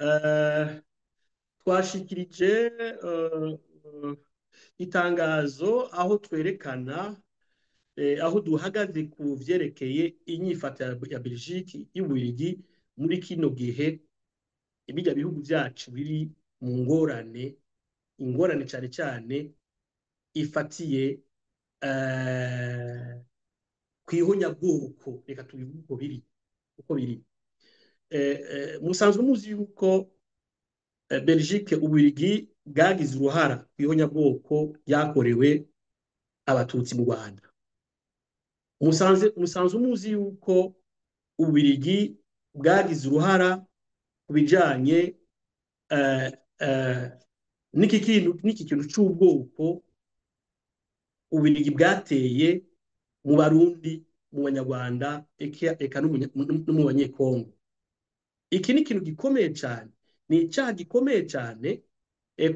Eh, twashikirije eh, eh, itangazo aho twerekana aho duhagaze ku vyerekeye inyifato ya Belgique y'Ububiligi muri kino gihe ibijya bihugu vyacu biri mu ingorane cyane cyane ifatiye kwihonyabwoko, reka tubivuge uko biri. Musanzwe muzi yuko Belgique Ububiligi bwagize uruhara kwihonyabwoko ryakorewe abatutsi mu Rwanda. Musanzwe muzi yuko Ububiligi bwagize uruhara ku bijanye n'iki kintu c'ubwoko Ububiligi bwateye mu Barundi, mu Banyarwanda, eka no mu Banyekongo. Iki ni ikintu gikomeye cyane, ni icyaha gikomeye cyane,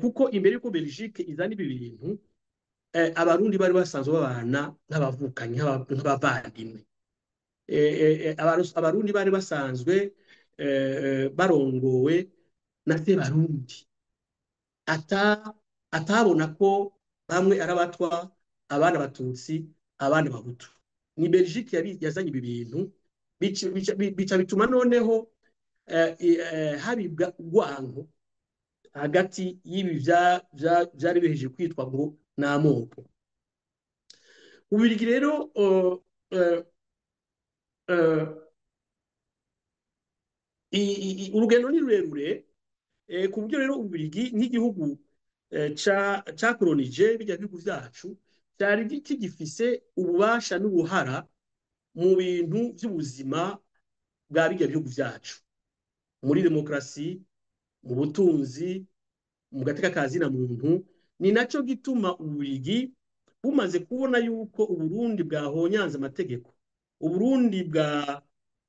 kuko imbere y'uko Belgique izana ibi bintu, Abarundi bari basanzwe babana nk'abavukanyi, nk'abavandimwe. Abarundi bari basanzwe barongowe na Sebarundi, atabona ko bamwe ari abatwa, abana Abatutsi, abana Abahutu. Ni Belgique yazanye ibi bintu, bica bituma noneho habibwa urwango hagati y'ibi byari biheje kwitwa ngo n'amoko. Ububiligi rero urugendo ni rurerure, ku buryo rero Ububiligi nk'igihugu cakolonije bijya bihugu vyacu cyari kigifise ububasha n'ubuhara mu bintu by'ubuzima bwa bijya bihugu vyacu, muri demokrasi, mu butunzi, mu gateka kazina muntu. Ni naco gituma Ububiligi bumaze kubona yuko Uburundi bwahonyanze amategeko, Uburundi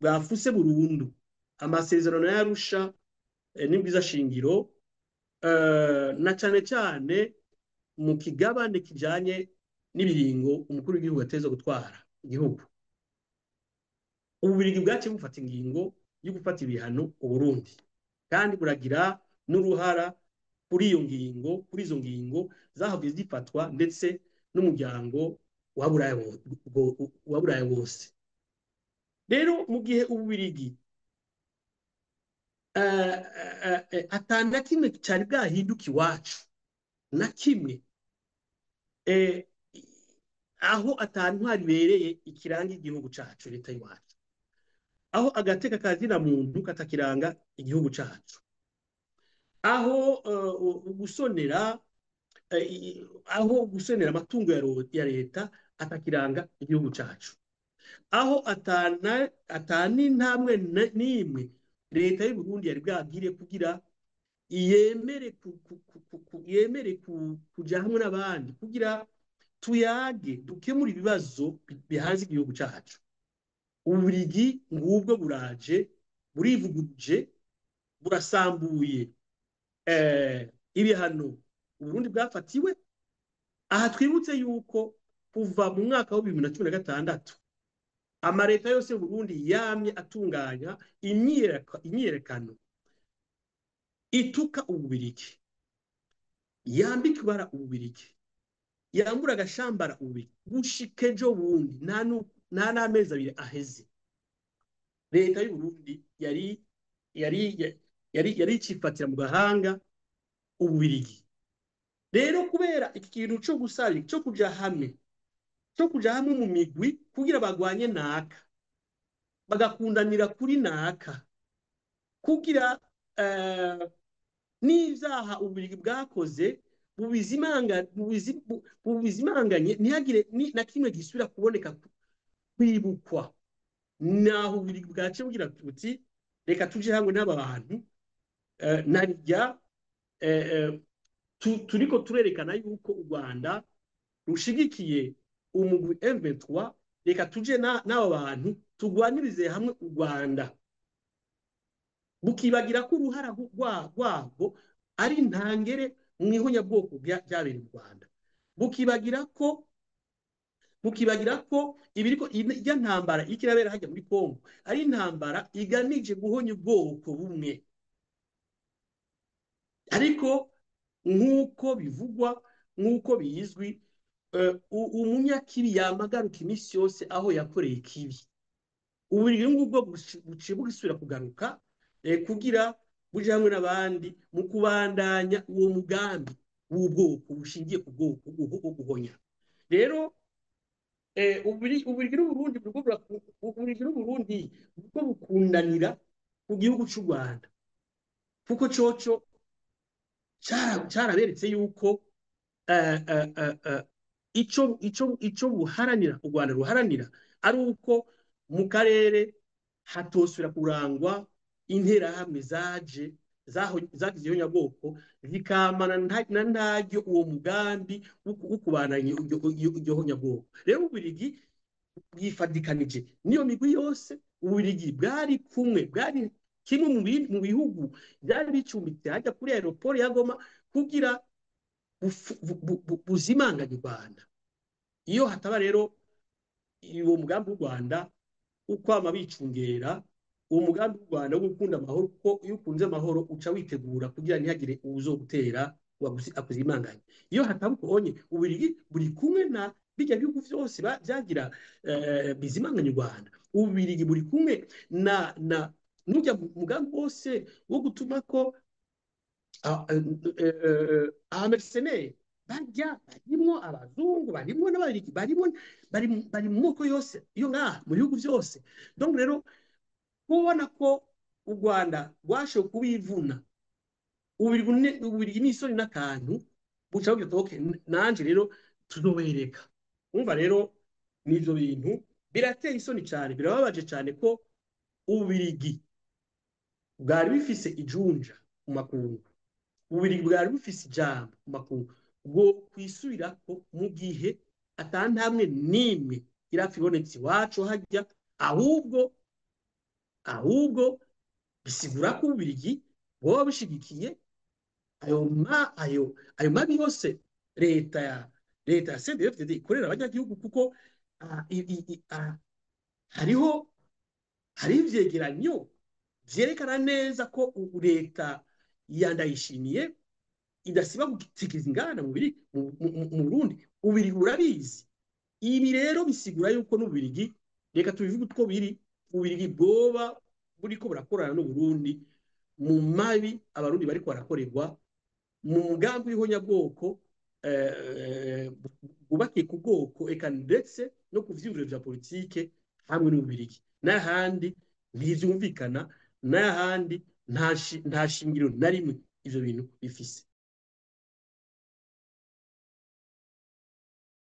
bwafuse burundu amasezerano y'Arusha n'ibwiza shingiro, na cane cyane mu kigabane kijanye n'ibiringo umukuru w'igihugu ateza gutwara igihugu. Ububiligi bwaciye bufata ingingo yo gufata ibihano Uburundi, kandi buragira n'uruhara kuri izo ngingo zahavuye zifatwa ndetse n'umuryango wa Buraya wose. Rero mu gihe Ububiligi atana kimwe cyari bwahinduka iwacu na kimwe, aho atantwari bereye ikiranga igihugu cacu, leta y'iwacu, aho agateka kazina muntu katakiranga igihugu cacu, aho gusonera amatungo ya leta atakiranga igihugu cacu, aho atani ntamwe n'imwe leta y'u Burundi yari bwagire kugira yemere kuja hamwe n'abandi kugira tuyage dukemura ibibazo bihanze igihugu cacu. Ububiligi ngubwo buraje burivuguruje, burasambuye ibihano Uburundi bwafatiwe. Aha twibutse yuko kuva mu mwaka wa 2016 amareta yose y'u Burundi yamye atunganya imyiyerekano ituka Ububiligi, yambika ibara Ububiligi, yambura agashambara Ububiligi. Gushika ejo bundi nta n'amezi abiri aheze, leta y'u Burundi yari icifatira mu gahanga Ububiligi. Rero kubera iki kintu cyo kuja hamwe mu migwi kugira bagwanye naka, bagakundanira kuri naka, kugira n'ivyaha Ububiligi bwakoze bubizimanganye, ntihagire na kimwe gisubira kuboneka kwibukwa. Naho Ububiligi bwace bugira tuti reka tuje hamwe n'aba bantu, narirya turiko turerekana yuko u Rwanda rushigikiye umugwi M23, reka tuje n'aba bantu tugwanirize hamwe u Rwanda. Bukibagira ko uruhara rwabo ari intangere mu ihonyabwoko byabereye mu Rwanda, bukibagira ko ibiriko ijya ntambara ikirabera hajya muri Kongo ari intambara iganije guhonya ubwoko bumwe. ariko nk'uko bivugwa nk'uko bizwi umunyakibi yamagaruka iminsi yose aho yakoreye ikibi uburiri ngubwo buciye bugisubira kugaruka kugira buje hamwe n'abandi mu kubandanya uwo mugambi w'ubwoko bushingiye ku bwoko bwo guhonya rero uburiri n'uburundi bwo bukundanira ku gihugu cy'u Rwanda kuko coco cyaraberetse yuko ico buharanira u Rwanda ruharanira ari uko mu karere hatosubira kurangwa interahamwe zagize ihonyabwoko zikamana na ntaryo uwo mugambi wo kubandanya iryo honyabwoko rero Ububiligi bwifadikanije niyo migwi yose Ububiligi bwari kimwe mu bihugu byari bicumbitse hajya kuri aeroport ya Goma kugira buzimanganye u Rwanda iyo hataba rero uwo mugambi w'u Rwanda ukwama bicungera uwo mugambi w'u Rwanda wo gukunda amahoro kuko iyo ukunze amahoro uca witegura kugira ntihagire uwuzogutera akuzimanganye iyo hataba ukonye Ububiligi buri kumwe na bijya bihugu byose byagira bizimanganye u Rwanda Ububiligi buri kumwe na nujya mugambi wose wo gutuma ko abamercenaires barimwo abazungu barimwo n'ababiligi bari mu moko yose iyo ngaha mu bihugu byose donc rero kubona ko u Rwanda rwashoboye kubivuna Ububiligi n'isoni n'akantu buca bugira toke nanje rero tuzobereka umva rero n'ivyo bintu birateye isoni cyane birababaje cyane ko Ububiligi bwari bifise ijunja mu makungu Ububiligi bwari bufise ijambo mu makungu bwo kwisubirako mu gihe atantamwe nimwe irapfa ibonetse iwacu hajya ahubwo bisigura ko Ububiligi boba bushigikiye ayo mabi yose leta ya CNDD-FDD ikorera abanyagihugu kuko hari ivyegeranyo vyerekana neza ko leta yandayishimiye idasiba gutikiza ingana mu Burundi Ububiligi burabizi ibi rero bisigura yuko n'Ububiligi reka tubivuge uko biri Ububiligi bwoba buriko burakorana n'Uburundi mu mabi abarundi bariko barakorerwa mu mugambi w'ihonyabwoko bubakiye ku bwoko eka ndetse no ku vyiyumviro vya politike hamwe n'Ububiligi n'ahandi ntivyumvikana n'ahandi nta shingiro na rimwe ivyo bintu bifise